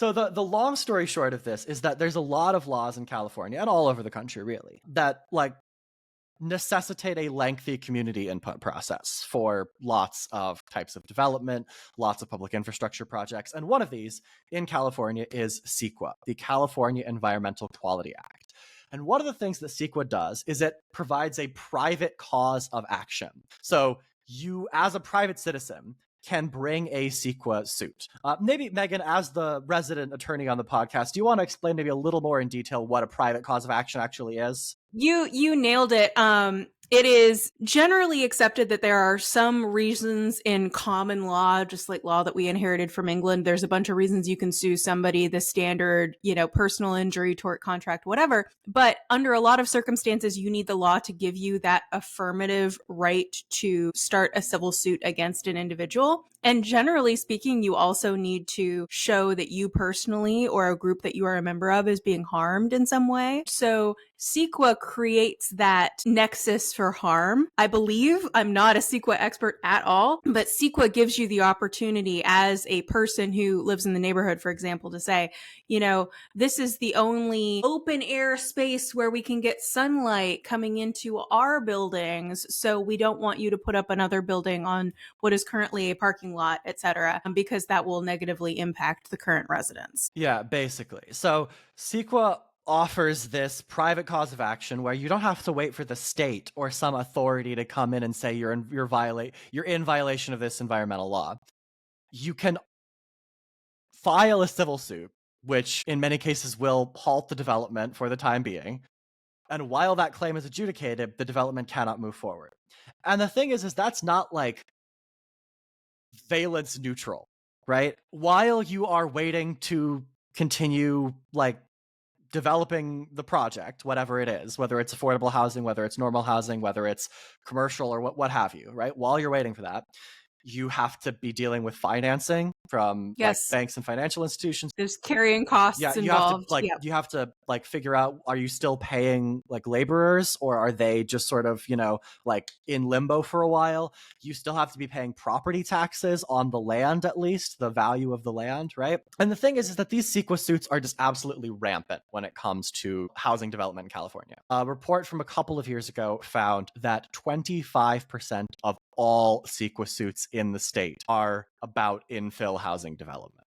So the long story short of this is that there's a lot of laws in California and all over the country really that like necessitate a lengthy community input process for lots of types of development, lots of public infrastructure projects. And one of these in California is CEQA, the California Environmental Quality Act. And one of the things that CEQA does is it provides a private cause of action. So you, as a private citizen, can bring a CEQA suit. Maybe, Megan, as the resident attorney on the podcast, do you want to explain maybe a little more in detail what a private cause of action actually is? You nailed it. It is generally accepted that there are some reasons in common law, just like law that we inherited from England. There's a bunch of reasons you can sue somebody, the standard, personal injury, tort contract, whatever. But under a lot of circumstances, you need the law to give you that affirmative right to start a civil suit against an individual. And generally speaking, you also need to show that you personally or a group that you are a member of is being harmed in some way. So CEQA creates that nexus for harm. I believe, I'm not a CEQA expert at all, but CEQA gives you the opportunity as a person who lives in the neighborhood, for example, to say, this is the only open air space where we can get sunlight coming into our buildings. So we don't want you to put up another building on what is currently a parking lot, etc., because that will negatively impact the current residents. Yeah, basically. So CEQA offers this private cause of action where you don't have to wait for the state or some authority to come in and say you're in violation of this environmental law. You can file a civil suit, which in many cases will halt the development for the time being. And while that claim is adjudicated, the development cannot move forward. And the thing is that's not like valence neutral, right? While you are waiting to continue like developing the project, whatever it is, whether it's affordable housing, whether it's normal housing, whether it's commercial or what have you, right? While you're waiting for that, you have to be dealing with financing from like Yes. banks and financial institutions. There's carrying costs involved. You have to like figure out, are you still paying like laborers or are they just sort of, like in limbo for a while? You still have to be paying property taxes on the land, at least the value of the land, right? And the thing is that these CEQA suits are just absolutely rampant when it comes to housing development in California. A report from a couple of years ago found that 25% of all CEQA suits in the state are about infill housing development.